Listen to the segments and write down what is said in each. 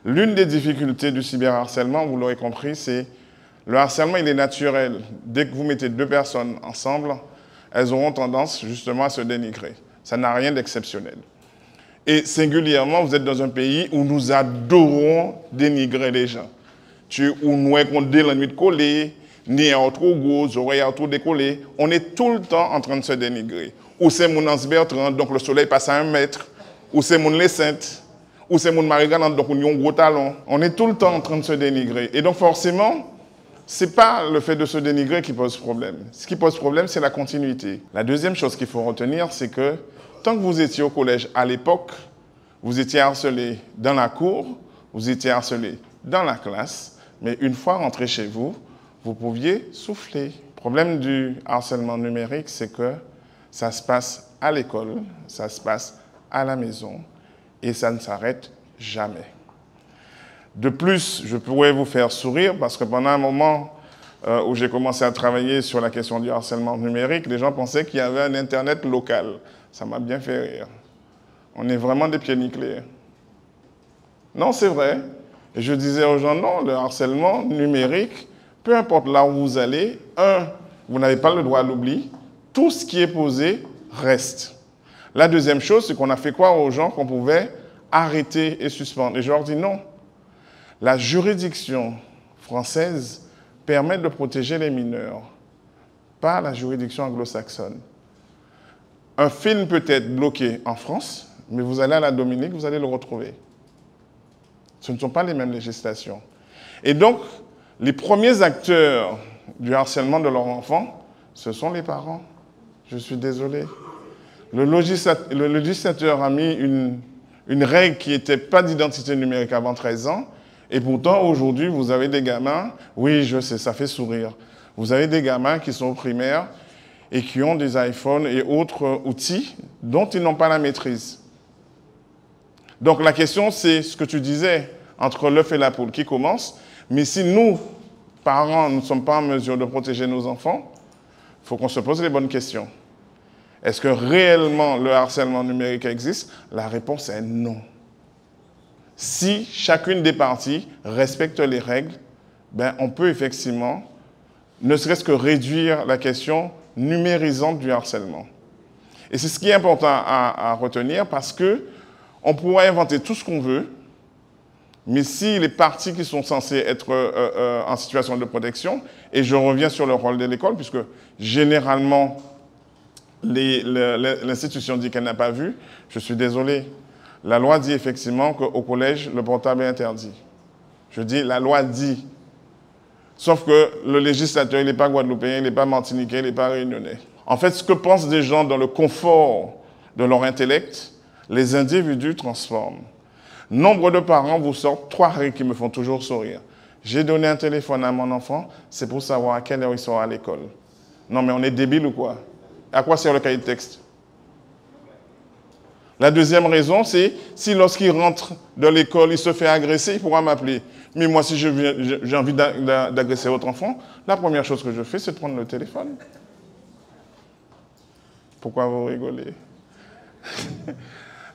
L'une des difficultés du cyberharcèlement, vous l'aurez compris, c'est le harcèlement, il est naturel. Dès que vous mettez deux personnes ensemble, elles auront tendance justement à se dénigrer. Ça n'a rien d'exceptionnel. Et singulièrement, vous êtes dans un pays où nous adorons dénigrer les gens. Où nous avons des la nuit de coller, ni trop gros, oreilles trop décollées. On est tout le temps en train de se dénigrer. Ou c'est mon Anse Bertrand, donc le soleil passe à 1 mètre. Ou c'est mon Les Saintes. Ou c'est mon Marie-Galante, donc on a un gros talon. On est tout le temps en train de se dénigrer. Et donc forcément, ce n'est pas le fait de se dénigrer qui pose problème. Ce qui pose problème, c'est la continuité. La deuxième chose qu'il faut retenir, c'est que tant que vous étiez au collège à l'époque, vous étiez harcelé dans la cour, vous étiez harcelé dans la classe, mais une fois rentré chez vous, vous pouviez souffler. Le problème du harcèlement numérique, c'est que ça se passe à l'école, ça se passe à la maison, et ça ne s'arrête jamais. De plus, je pourrais vous faire sourire parce que pendant un moment où j'ai commencé à travailler sur la question du harcèlement numérique, les gens pensaient qu'il y avait un Internet local. Ça m'a bien fait rire. On est vraiment des pieds nickelés. Non, c'est vrai. Et je disais aux gens, non, le harcèlement numérique, peu importe là où vous allez, vous n'avez pas le droit à l'oubli. Tout ce qui est posé reste. La deuxième chose, c'est qu'on a fait croire aux gens qu'on pouvait arrêter et suspendre. Et je leur dis non. La juridiction française permet de protéger les mineurs, pas la juridiction anglo-saxonne. Un film peut être bloqué en France, mais vous allez à la Dominique, vous allez le retrouver. Ce ne sont pas les mêmes législations. Et donc, les premiers acteurs du harcèlement de leurs enfants, ce sont les parents. Je suis désolé. Le législateur a mis une règle qui n'était pas d'identité numérique avant 13 ans, et pourtant, aujourd'hui, vous avez des gamins, oui, je sais, ça fait sourire, vous avez des gamins qui sont au primaire et qui ont des iPhones et autres outils dont ils n'ont pas la maîtrise. Donc la question, c'est ce que tu disais, entre l'œuf et la poule, qui commence. Mais si nous, parents, nous ne sommes pas en mesure de protéger nos enfants, il faut qu'on se pose les bonnes questions. Est-ce que réellement le harcèlement numérique existe? La réponse est non. Si chacune des parties respecte les règles, ben on peut effectivement, ne serait-ce que réduire la question numérisante du harcèlement. Et c'est ce qui est important à retenir parce qu'on pourra inventer tout ce qu'on veut, mais si les parties qui sont censées être en situation de protection, et je reviens sur le rôle de l'école, puisque généralement, l'institution dit qu'elle n'a pas vu, je suis désolé. La loi dit effectivement qu'au collège, le portable est interdit. Je dis, la loi dit. Sauf que le législateur, il n'est pas guadeloupéen, il n'est pas martiniquais, il n'est pas réunionnais. En fait, ce que pensent des gens dans le confort de leur intellect, les individus transforment. Nombre de parents vous sortent 3 règles qui me font toujours sourire. J'ai donné un téléphone à mon enfant, c'est pour savoir à quelle heure il sera à l'école. Non, mais on est débile ou quoi? À quoi sert le cahier de texte? La deuxième raison, c'est si lorsqu'il rentre de l'école, il se fait agresser, il pourra m'appeler. Mais moi, si j'ai envie d'agresser votre enfant, la première chose que je fais, c'est de prendre le téléphone. Pourquoi vous rigolez?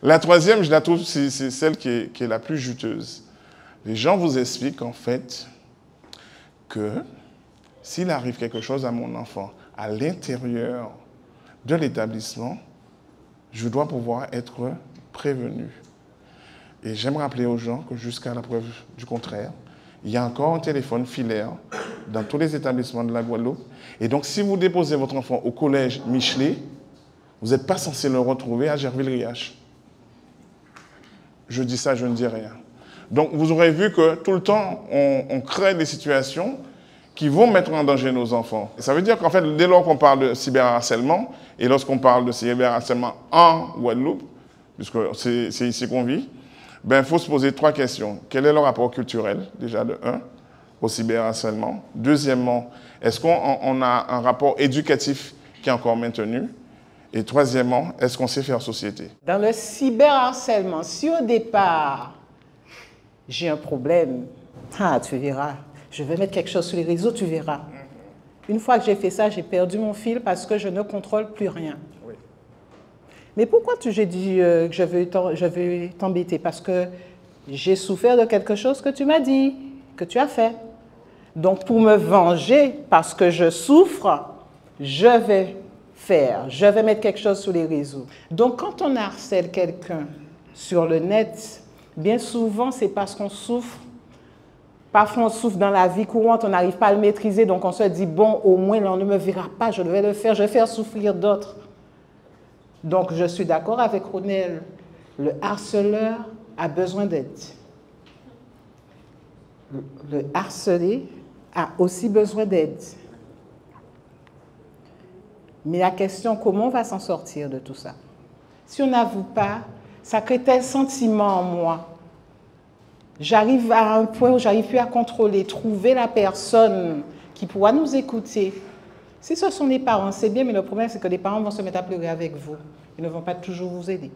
La troisième, je la trouve, c'est celle qui est la plus juteuse. Les gens vous expliquent en fait que s'il arrive quelque chose à mon enfant à l'intérieur de l'établissement, je dois pouvoir être prévenu. Et j'aime rappeler aux gens que jusqu'à la preuve du contraire, il y a encore un téléphone filaire dans tous les établissements de la Guadeloupe. Et donc, si vous déposez votre enfant au collège Michelet, vous n'êtes pas censé le retrouver à Gerville-Riache. Je dis ça, je ne dis rien. Donc, vous aurez vu que tout le temps, on crée des situations qui vont mettre en danger nos enfants. Et ça veut dire qu'en fait, dès lors qu'on parle de cyberharcèlement, et lorsqu'on parle de cyberharcèlement en Guadeloupe, puisque c'est ici qu'on vit, ben, il faut se poser 3 questions. Quel est le rapport culturel, déjà de 1, au cyberharcèlement? Deuxièmement, est-ce qu'on a un rapport éducatif qui est encore maintenu? Et troisièmement, est-ce qu'on sait faire société? Dans le cyberharcèlement, si au départ, j'ai un problème, tu verras, je vais mettre quelque chose sur les réseaux, tu verras. Une fois que j'ai fait ça, j'ai perdu mon fil parce que je ne contrôle plus rien. Oui. Mais pourquoi j'ai dit que je veux t'embêter? Parce que j'ai souffert de quelque chose que tu m'as dit, que tu as fait. Donc, pour me venger parce que je souffre, je vais mettre quelque chose sur les réseaux. Donc, quand on harcèle quelqu'un sur le net, bien souvent, c'est parce qu'on souffre. Parfois, on souffre dans la vie courante, on n'arrive pas à le maîtriser, donc on se dit, bon, au moins, là, on ne me verra pas, je vais le faire, je vais faire souffrir d'autres. Donc, je suis d'accord avec Ronel, le harceleur a besoin d'aide. Le harcelé a aussi besoin d'aide. Mais la question, comment on va s'en sortir de tout ça? Si on n'avoue pas, ça crée tel sentiment en moi. J'arrive à un point où j'arrive plus à contrôler, trouver la personne qui pourra nous écouter. Si ce sont les parents, c'est bien, mais le problème, c'est que les parents vont se mettre à pleurer avec vous. Ils ne vont pas toujours vous aider.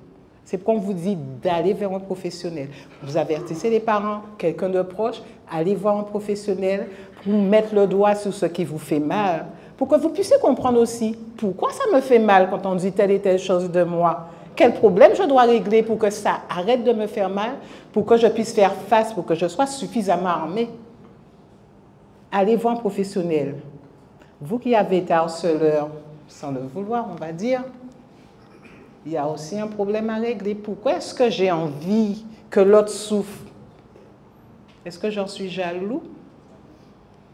C'est pourquoi on vous dit d'aller vers un professionnel. Vous avertissez les parents, quelqu'un de proche, allez voir un professionnel pour mettre le doigt sur ce qui vous fait mal, pour que vous puissiez comprendre aussi pourquoi ça me fait mal quand on dit telle et telle chose de moi. Quel problème je dois régler pour que ça arrête de me faire mal, pour que je puisse faire face, pour que je sois suffisamment armée. Allez voir un professionnel. Vous qui avez été harceleur, sans le vouloir, on va dire, il y a aussi un problème à régler. Pourquoi est-ce que j'ai envie que l'autre souffre? Est-ce que j'en suis jaloux?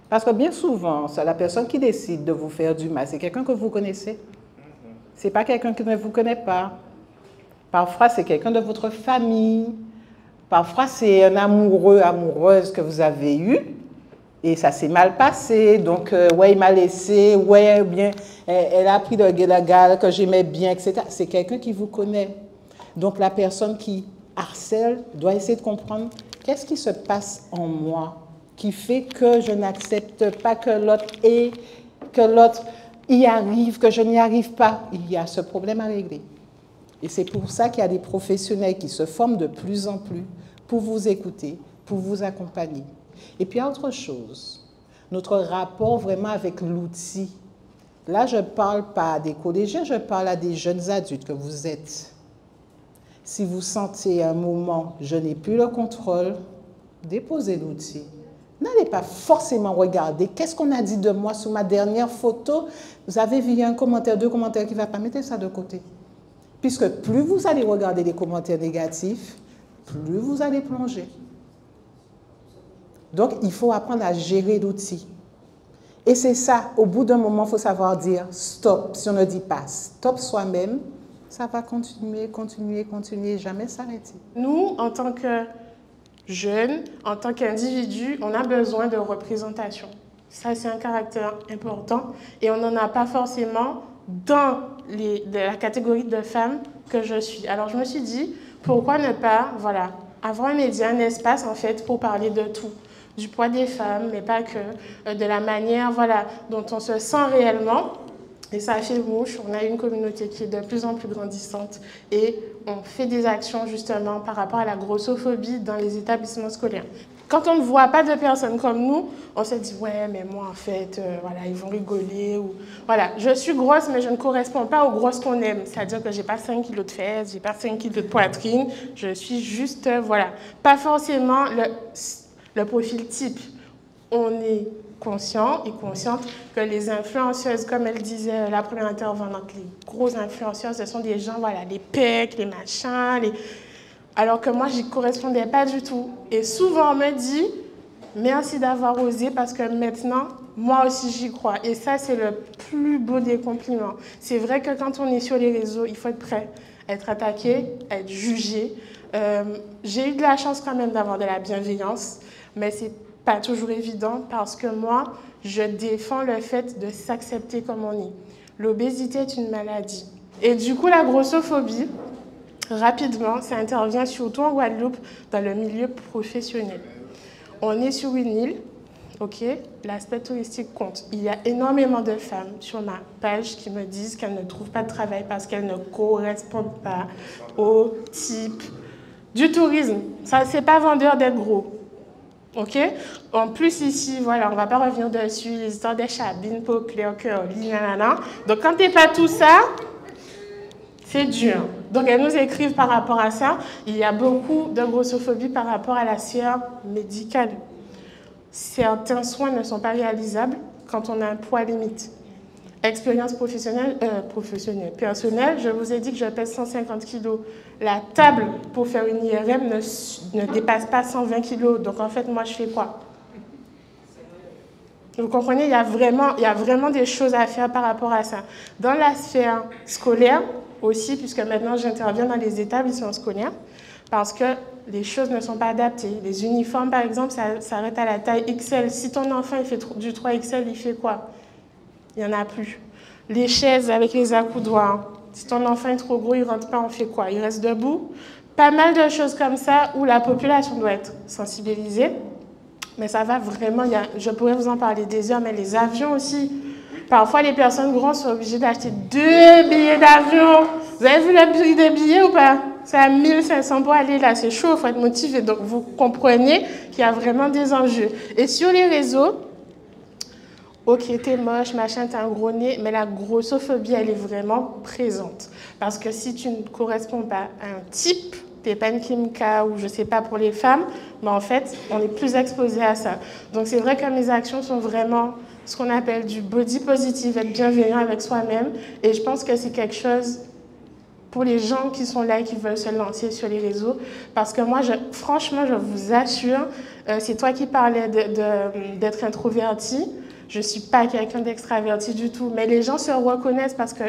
Parce que bien souvent, c'est la personne qui décide de vous faire du mal. C'est quelqu'un que vous connaissez. Ce n'est pas quelqu'un qui ne vous connaît pas. Parfois, c'est quelqu'un de votre famille. Parfois, c'est un amoureux, amoureuse que vous avez eu. Et ça s'est mal passé. Donc, ouais, il m'a laissé. Ouais, bien, elle a pris le gars que j'aimais bien, etc. C'est quelqu'un qui vous connaît. Donc, la personne qui harcèle doit essayer de comprendre qu'est-ce qui se passe en moi qui fait que je n'accepte pas que l'autre ait, que l'autre y arrive, que je n'y arrive pas. Il y a ce problème à régler. Et c'est pour ça qu'il y a des professionnels qui se forment de plus en plus pour vous écouter, pour vous accompagner. Et puis, il y a autre chose, notre rapport vraiment avec l'outil. Là, je ne parle pas à des collégiens, je parle à des jeunes adultes que vous êtes. Si vous sentez un moment, je n'ai plus le contrôle, déposez l'outil. N'allez pas forcément regarder qu'est-ce qu'on a dit de moi sur ma dernière photo. Vous avez vu un commentaire, deux commentaires qui ne va pas, mettez ça de côté. Puisque plus vous allez regarder les commentaires négatifs, plus vous allez plonger. Donc, il faut apprendre à gérer l'outil. Et c'est ça, au bout d'un moment, il faut savoir dire stop. Si on ne dit pas stop soi-même, ça va continuer, continuer, continuer, jamais s'arrêter. Nous, en tant que jeunes, en tant qu'individus, on a besoin de représentation. Ça, c'est un caractère important et on n'en a pas forcément dans la catégorie de femmes que je suis. Alors, je me suis dit, pourquoi ne pas avoir un média, un espace, en fait, pour parler de tout. Du poids des femmes, mais pas que, de la manière dont on se sent réellement. Et ça a fait mouche, on a une communauté qui est de plus en plus grandissante et on fait des actions justement par rapport à la grossophobie dans les établissements scolaires. Quand on ne voit pas de personnes comme nous, on se dit « ouais, mais moi en fait, ils vont rigoler » ou voilà, je suis grosse mais je ne corresponds pas aux grosses qu'on aime. C'est-à-dire que je n'ai pas 5 kilos de fesses, je n'ai pas 5 kilos de poitrine, je suis juste, pas forcément le profil type. On est conscient et consciente que les influenceuses, comme elle disait la première intervenante, les grosses influenceuses, ce sont des gens, les pecs, les machins, alors que moi, je n'y correspondais pas du tout. Et souvent, on me dit, merci d'avoir osé parce que maintenant, moi aussi, j'y crois. Et ça, c'est le plus beau des compliments. C'est vrai que quand on est sur les réseaux, il faut être prêt à être attaqué, à être jugé. J'ai eu de la chance quand même d'avoir de la bienveillance, mais c'est pas toujours évident parce que moi, je défends le fait de s'accepter comme on est. L'obésité est une maladie. Et du coup, la grossophobie, rapidement, ça intervient surtout en Guadeloupe dans le milieu professionnel. On est sur une île, ok, l'aspect touristique compte. Il y a énormément de femmes sur ma page qui me disent qu'elles ne trouvent pas de travail parce qu'elles ne correspondent pas au type du tourisme. Ça, c'est pas vendeur d'être gros. Ok. En plus ici, on ne va pas revenir dessus, les histoires des chabines, populaires, curly, nanana. Donc quand tu n'es pas tout ça, C'est dur. Donc, elles nous écrivent par rapport à ça. Il y a beaucoup de grossophobie par rapport à la sphère médicale. Certains soins ne sont pas réalisables quand on a un poids limite. Expérience personnelle, je vous ai dit que je pèse 150 kg. La table pour faire une IRM ne dépasse pas 120 kg. Donc, en fait, moi, je fais quoi? Vous comprenez, il y a vraiment des choses à faire par rapport à ça. Dans la sphère scolaire aussi, puisque maintenant, j'interviens dans les établissements scolaires, parce que les choses ne sont pas adaptées. Les uniformes, par exemple, ça s'arrête à la taille XL. Si ton enfant il fait du 3XL, il fait quoi? Il n'y en a plus. Les chaises avec les accoudoirs. Si ton enfant est trop gros, il ne rentre pas, on fait quoi? Il reste debout. Pas mal de choses comme ça où la population doit être sensibilisée. Mais ça va vraiment, je pourrais vous en parler des heures, mais les avions aussi. Parfois, les personnes grandes sont obligées d'acheter 2 billets d'avion. Vous avez vu le prix des billets ou pas? C'est à 1500 pour aller là, c'est chaud, il faut être motivé. Donc, vous comprenez qu'il y a vraiment des enjeux. Et sur les réseaux, ok, t'es moche, machin, t'as un gros nez, mais la grossophobie, elle est vraiment présente. Parce que si tu ne corresponds pas à un type, t'es pas une Kimka ou je sais pas pour les femmes, mais en fait, on est plus exposé à ça. Donc, c'est vrai que mes actions sont vraiment ce qu'on appelle du body positive, être bienveillant avec soi-même. Et je pense que c'est quelque chose pour les gens qui sont là et qui veulent se lancer sur les réseaux. Parce que moi, franchement, je vous assure, c'est toi qui parlais d'être introverti. Je ne suis pas quelqu'un d'extraverti du tout. Mais les gens se reconnaissent parce que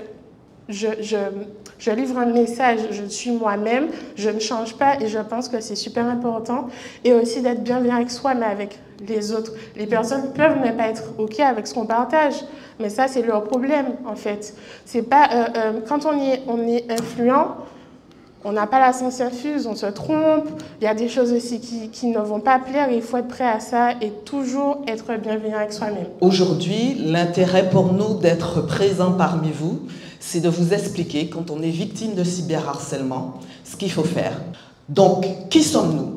je livre un message, je suis moi-même, je ne change pas et je pense que c'est super important. Et aussi d'être bienveillant avec soi, mais avec les autres. Les personnes peuvent ne pas être OK avec ce qu'on partage, mais ça, c'est leur problème, en fait. C'est pas, quand on est influent, on n'a pas la science infuse, on se trompe. Il y a des choses aussi qui ne vont pas plaire. Il faut être prêt à ça et toujours être bienveillant avec soi-même. Aujourd'hui, l'intérêt pour nous d'être présents parmi vous, c'est de vous expliquer, quand on est victime de cyberharcèlement, ce qu'il faut faire. Donc, qui sommes-nous?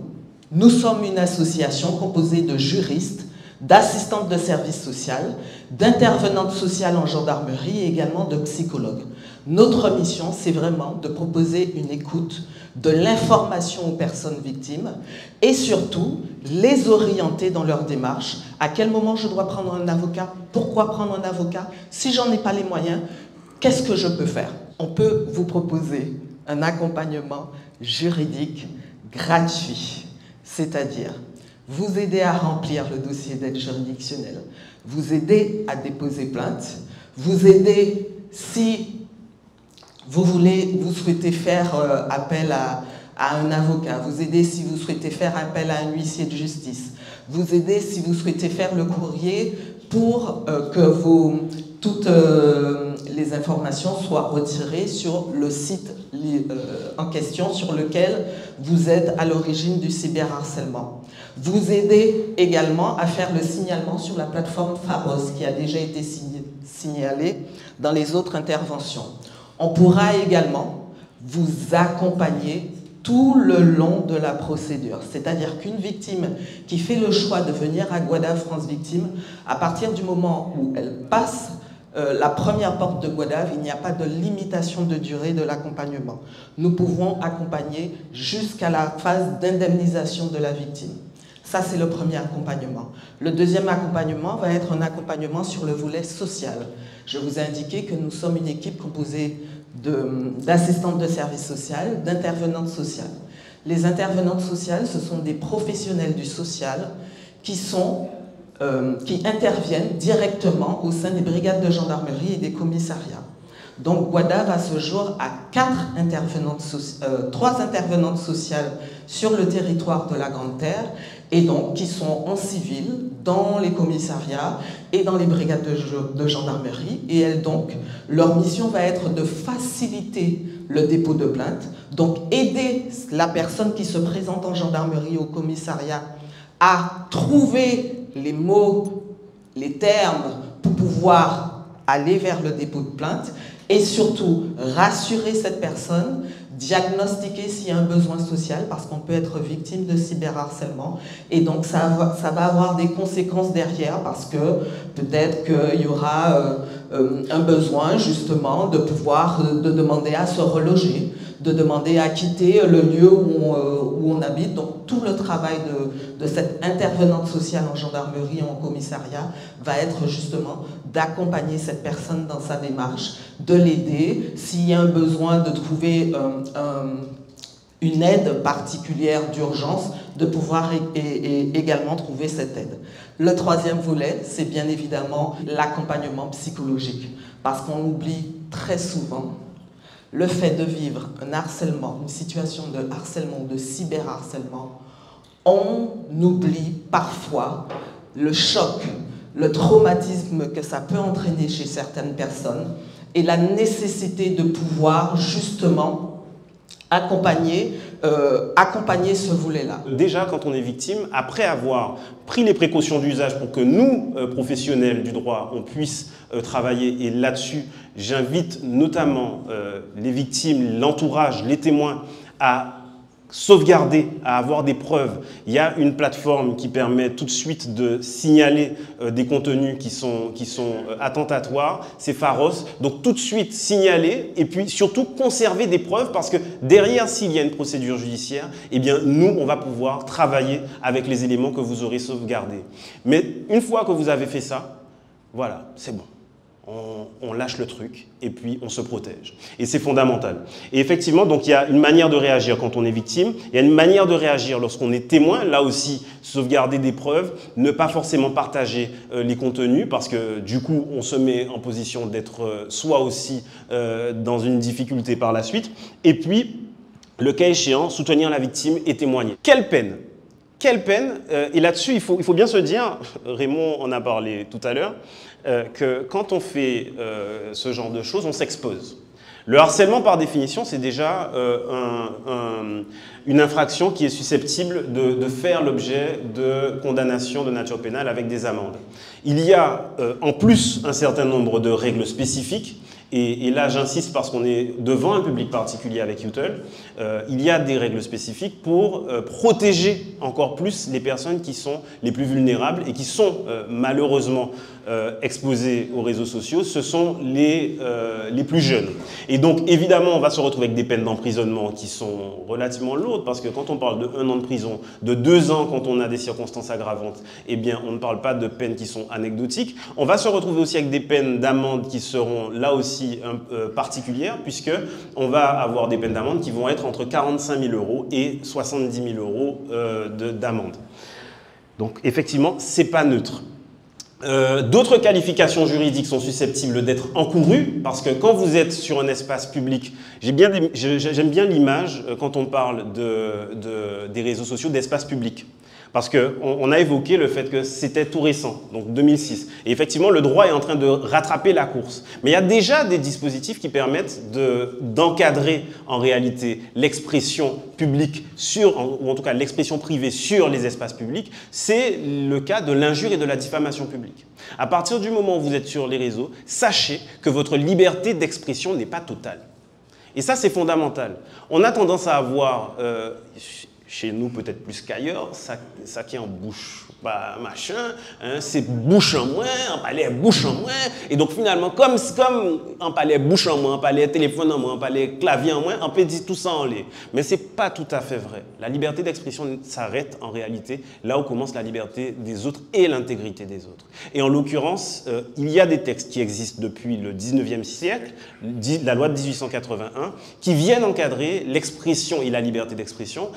Nous sommes une association composée de juristes, d'assistantes de services sociaux, d'intervenantes sociales en gendarmerie et également de psychologues. Notre mission, c'est vraiment de proposer une écoute, de l'information aux personnes victimes et surtout les orienter dans leur démarche. À quel moment je dois prendre un avocat? Pourquoi prendre un avocat? Si j'en ai pas les moyens, qu'est-ce que je peux faire? On peut vous proposer un accompagnement juridique gratuit, c'est-à-dire vous aider à remplir le dossier d'aide juridictionnelle, vous aider à déposer plainte, vous aider si vous souhaitez faire appel à un avocat, vous aider si vous souhaitez faire appel à un huissier de justice, vous aider si vous souhaitez faire le courrier pour que toutes les informations soient retirées sur le site en question sur lequel vous êtes à l'origine du cyberharcèlement. Vous aidez également à faire le signalement sur la plateforme Pharos qui a déjà été signalée dans les autres interventions. On pourra également vous accompagner tout le long de la procédure. C'est-à-dire qu'une victime qui fait le choix de venir à Guada France Victime, à partir du moment où elle passe la première porte de Guadave, il n'y a pas de limitation de durée de l'accompagnement. Nous pouvons accompagner jusqu'à la phase d'indemnisation de la victime. Ça, c'est le premier accompagnement. Le deuxième accompagnement va être un accompagnement sur le volet social. Je vous ai indiqué que nous sommes une équipe composée d'assistantes de services sociaux, d'intervenantes sociales. Les intervenantes sociales, ce sont des professionnels du social qui interviennent directement au sein des brigades de gendarmerie et des commissariats. Donc Guadave, à ce jour, a 3 intervenantes sociales sur le territoire de la Grande Terre et donc qui sont en civil dans les commissariats et dans les brigades de gendarmerie. Et elles, donc, leur mission va être de faciliter le dépôt de plainte, donc aider la personne qui se présente en gendarmerie au commissariat à trouver les mots, les termes pour pouvoir aller vers le dépôt de plainte et surtout rassurer cette personne, diagnostiquer s'il y a un besoin social, parce qu'on peut être victime de cyberharcèlement, et donc ça va avoir des conséquences derrière, parce que peut-être qu'il y aura un besoin justement de pouvoir de demander à se reloger, de demander à quitter le lieu où on habite. Donc tout le travail de cette intervenante sociale en gendarmerie, en commissariat, va être justement d'accompagner cette personne dans sa démarche, de l'aider. S'il y a un besoin de trouver une aide particulière d'urgence, de pouvoir également trouver cette aide. Le troisième volet, c'est bien évidemment l'accompagnement psychologique, parce qu'on oublie très souvent le fait de vivre un harcèlement, une situation de harcèlement, de cyberharcèlement. On oublie parfois le choc, le traumatisme que ça peut entraîner chez certaines personnes et la nécessité de pouvoir justement accompagner ce volet-là. Déjà, quand on est victime, après avoir pris les précautions d'usage pour que nous, professionnels du droit, on puisse travailler, et là-dessus, j'invite notamment les victimes, l'entourage, les témoins à sauvegarder, à avoir des preuves. Il y a une plateforme qui permet tout de suite de signaler des contenus qui sont attentatoires, c'est Pharos. Donc tout de suite signaler et puis surtout conserver des preuves, parce que derrière, s'il y a une procédure judiciaire, eh bien nous, on va pouvoir travailler avec les éléments que vous aurez sauvegardés. Mais une fois que vous avez fait ça, voilà, c'est bon. On lâche le truc et puis on se protège. Et c'est fondamental. Et effectivement, donc il y a une manière de réagir quand on est victime, il y a une manière de réagir lorsqu'on est témoin, là aussi, sauvegarder des preuves, ne pas forcément partager les contenus, parce que du coup, on se met en position d'être soi aussi dans une difficulté par la suite. Et puis, le cas échéant, soutenir la victime et témoigner. Quelle peine! Quelle peine! Et là-dessus, il faut bien se dire, Raymond en a parlé tout à l'heure, que quand on fait ce genre de choses, on s'expose. Le harcèlement, par définition, c'est déjà une infraction qui est susceptible de faire l'objet de condamnations de nature pénale avec des amendes. Il y a en plus un certain nombre de règles spécifiques. Et là, j'insiste parce qu'on est devant un public particulier avec Youtel. Il y a des règles spécifiques pour protéger encore plus les personnes qui sont les plus vulnérables et qui sont malheureusement exposées aux réseaux sociaux. Ce sont les plus jeunes. Et donc, évidemment, on va se retrouver avec des peines d'emprisonnement qui sont relativement lourdes, parce que quand on parle de 1 an de prison, de 2 ans quand on a des circonstances aggravantes, eh bien, on ne parle pas de peines qui sont anecdotiques. On va se retrouver aussi avec des peines d'amende qui seront là aussi particulières, puisqu'on va avoir des peines d'amende qui vont être entre 45 000 € et 70 000 € d'amende. Donc effectivement, ce n'est pas neutre. D'autres qualifications juridiques sont susceptibles d'être encourues, parce que quand vous êtes sur un espace public, j'aime bien l'image quand on parle des réseaux sociaux d'espace public. Parce qu'on a évoqué le fait que c'était tout récent, donc 2006. Et effectivement, le droit est en train de rattraper la course. Mais il y a déjà des dispositifs qui permettent d'encadrer en réalité l'expression publique ou en tout cas l'expression privée sur les espaces publics. C'est le cas de l'injure et de la diffamation publique. À partir du moment où vous êtes sur les réseaux, sachez que votre liberté d'expression n'est pas totale. Et ça, c'est fondamental. On a tendance à avoir... chez nous peut-être plus qu'ailleurs, ça qui est en bouche, bah, machin, hein, c'est bouche en moins, en palais bouche en moins, et donc finalement, comme en palais bouche en moins, en palais téléphone en moins, en palais clavier en moins, on peut dire tout ça en l'air. Mais ce n'est pas tout à fait vrai. La liberté d'expression s'arrête en réalité là où commence la liberté des autres et l'intégrité des autres. Et en l'occurrence, il y a des textes qui existent depuis le 19e siècle, la loi de 1881, qui viennent encadrer l'expression et la liberté d'expression,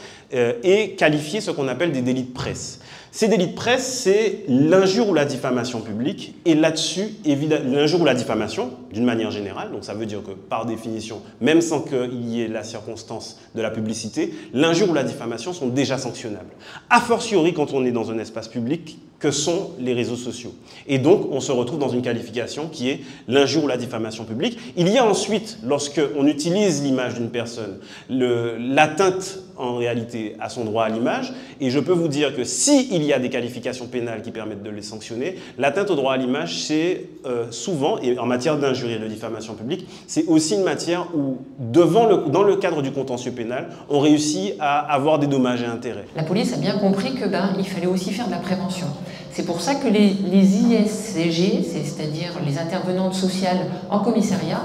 et qualifier ce qu'on appelle des délits de presse. Ces délits de presse, c'est l'injure ou la diffamation publique, et là-dessus, l'injure ou la diffamation, d'une manière générale, donc ça veut dire que par définition, même sans qu'il y ait la circonstance de la publicité, l'injure ou la diffamation sont déjà sanctionnables. A fortiori quand on est dans un espace public, que sont les réseaux sociaux. Et donc, on se retrouve dans une qualification qui est l'injure ou la diffamation publique. Il y a ensuite, lorsqu'on utilise l'image d'une personne, l'atteinte en réalité à son droit à l'image, et je peux vous dire que s'il qu'il y a des qualifications pénales qui permettent de les sanctionner. L'atteinte au droit à l'image, c'est souvent, et en matière d'injure et de diffamation publique, c'est aussi une matière où, dans le cadre du contentieux pénal, on réussit à avoir des dommages et intérêts. La police a bien compris que il fallait aussi faire de la prévention. C'est pour ça que les ISCG, c'est-à-dire les intervenantes sociales en commissariat,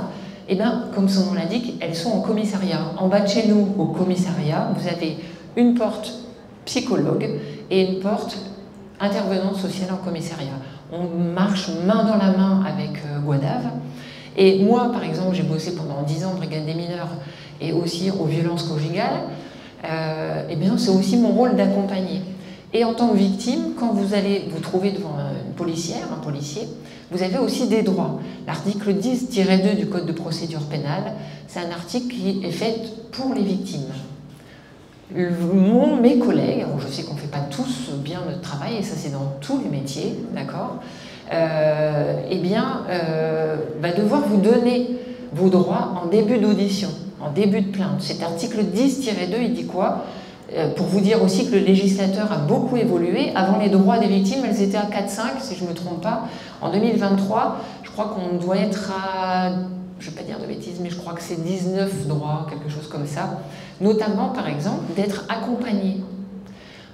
comme son nom l'indique, elles sont en commissariat. En bas de chez nous, au commissariat, vous avez une porte psychologue et une porte intervenante sociale en commissariat. On marche main dans la main avec Guadave. Et moi, par exemple, j'ai bossé pendant 10 ans brigade des mineurs et aussi aux violences conjugales. C'est aussi mon rôle d'accompagner. Et en tant que victime, quand vous allez vous trouver devant une policière, un policier, vous avez aussi des droits. L'article 10-2 du Code de procédure pénale, c'est un article qui est fait pour les victimes. Mes collègues, alors je sais qu'on ne fait pas tous bien notre travail, et ça c'est dans tous les métiers, d'accord, va devoir vous donner vos droits en début d'audition, en début de plainte. Cet article 10-2, il dit quoi? Pour vous dire aussi que le législateur a beaucoup évolué. Avant, les droits des victimes, elles étaient à 4-5, si je ne me trompe pas. En 2023, je crois qu'on doit être à, je ne vais pas dire de bêtises, mais je crois que c'est 19 droits, quelque chose comme ça. Notamment, par exemple, d'être accompagné.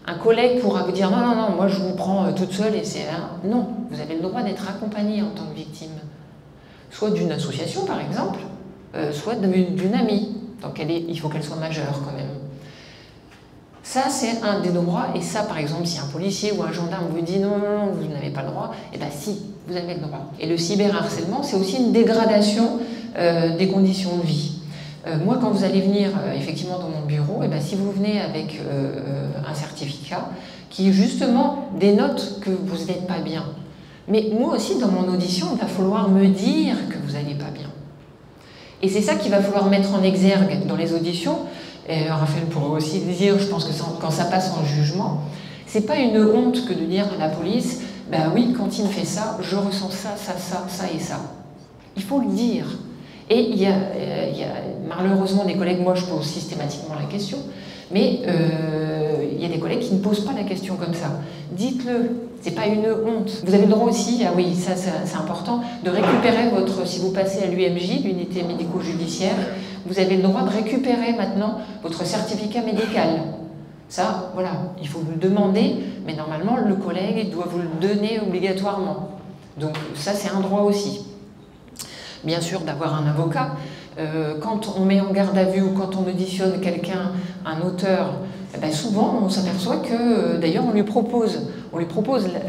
Un collègue pourra vous dire « Non, non, non, moi je vous prends toute seule et c'est... » Non, vous avez le droit d'être accompagné en tant que victime. Soit d'une association, par exemple, soit d'une amie. Donc il faut qu'elle soit majeure, quand même. Ça, c'est un des droits, et ça, par exemple, si un policier ou un gendarme vous dit « Non, non, non, vous n'avez pas le droit », eh bien si, vous avez le droit. Et le cyberharcèlement, c'est aussi une dégradation des conditions de vie. Moi, quand vous allez venir effectivement dans mon bureau, si vous venez avec un certificat qui justement dénote que vous n'êtes pas bien, mais moi aussi, dans mon audition, il va falloir me dire que vous n'allez pas bien. Et c'est ça qu'il va falloir mettre en exergue dans les auditions. Et Raphaël pourrait aussi le dire, je pense que quand ça passe en jugement, c'est pas une honte que de dire à la police « Ben oui, quand il me fait ça, je ressens ça, ça, ça, ça et ça ». Il faut le dire. Et il y a malheureusement des collègues, moi je pose systématiquement la question, mais il y a des collègues qui ne posent pas la question comme ça. Dites-le, c'est pas une honte. Vous avez le droit aussi, ah oui, ça c'est important, de récupérer si vous passez à l'UMJ, l'unité médico-judiciaire, vous avez le droit de récupérer maintenant votre certificat médical. Ça, voilà, il faut vous le demander, mais normalement le collègue doit vous le donner obligatoirement. Donc ça c'est un droit aussi. Bien sûr, d'avoir un avocat. Quand on met en garde à vue ou quand on auditionne quelqu'un, un auteur, souvent on s'aperçoit que, d'ailleurs, on lui propose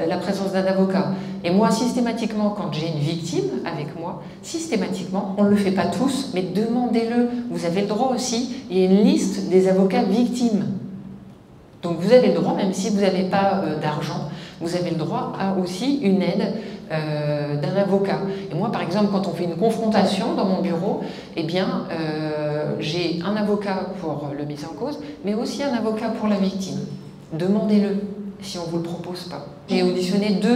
la présence d'un avocat. Et moi, systématiquement, quand j'ai une victime avec moi, systématiquement, on ne le fait pas tous, mais demandez-le. Vous avez le droit aussi, il y a une liste des avocats victimes. Donc vous avez le droit, même si vous n'avez pas d'argent, vous avez le droit à aussi une aide d'un avocat. Et moi, par exemple, quand on fait une confrontation dans mon bureau, j'ai un avocat pour le mis en cause, mais aussi un avocat pour la victime. Demandez-le, si on ne vous le propose pas. J'ai auditionné 2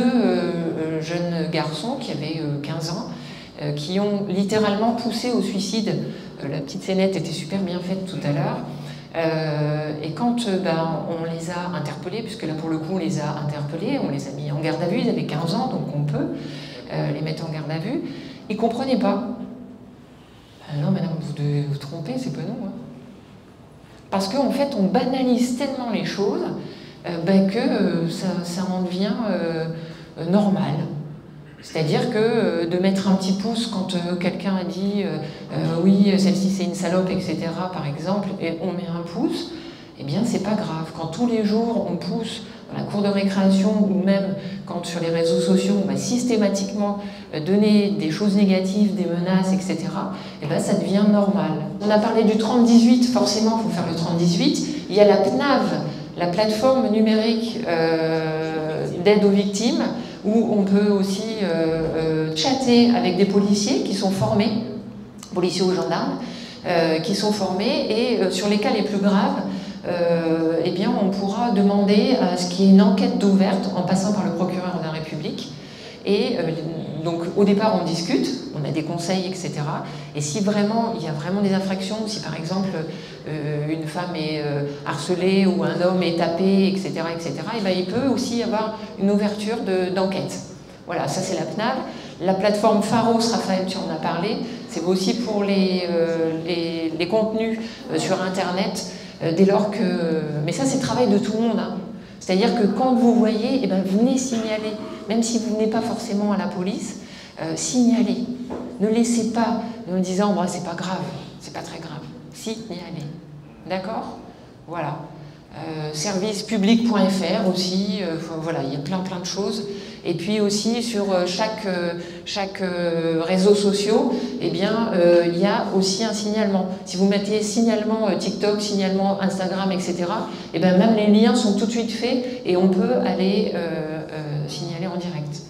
jeunes garçons qui avaient 15 ans, qui ont littéralement poussé au suicide. La petite scénette était super bien faite tout à l'heure. Et quand on les a interpellés, puisque là pour le coup on les a interpellés, on les a mis en garde à vue, ils avaient 15 ans donc on peut les mettre en garde à vue, ils ne comprenaient pas. Non madame, vous devez vous tromper, c'est pas nous. Hein. Parce qu'en fait on banalise tellement les choses que ça en devient normal. C'est-à-dire que de mettre un petit pouce quand quelqu'un a dit oui, celle-ci c'est une salope, etc., par exemple, et on met un pouce, eh bien c'est pas grave. Quand tous les jours on pousse dans la cour de récréation ou même quand sur les réseaux sociaux on va systématiquement donner des choses négatives, des menaces, etc., eh bien ça devient normal. On a parlé du 30-18, forcément il faut faire le 30-18. Il y a la PNAV, la plateforme numérique d'aide aux victimes, où on peut aussi chatter avec des policiers qui sont formés, policiers ou gendarmes, qui sont formés, et sur les cas les plus graves, on pourra demander à ce qu'il y ait une enquête d'ouverte en passant par le procureur de la République, et donc au départ on discute, on a des conseils, etc. Et si vraiment il y a vraiment des infractions, si par exemple une femme est harcelée ou un homme est tapé, etc., et ben, il peut aussi y avoir une ouverture d'enquête. Voilà, ça c'est la PNAV. La plateforme Pharos, Raphaël, tu en as parlé, c'est aussi pour les contenus sur Internet, dès lors que... Mais ça c'est le travail de tout le monde, hein. C'est-à-dire que quand vous voyez, eh ben, venez signaler, même si vous venez pas forcément à la police, signalez. Ne laissez pas en disant bah, c'est pas grave, c'est pas très grave. Signalez. D'accord? Voilà. Servicepublic.fr aussi, voilà, il y a plein de choses. Et puis aussi sur chaque réseau social, eh bien, il y a aussi un signalement. Si vous mettez signalement TikTok, signalement Instagram, etc., eh bien, même les liens sont tout de suite faits et on peut aller signaler en direct.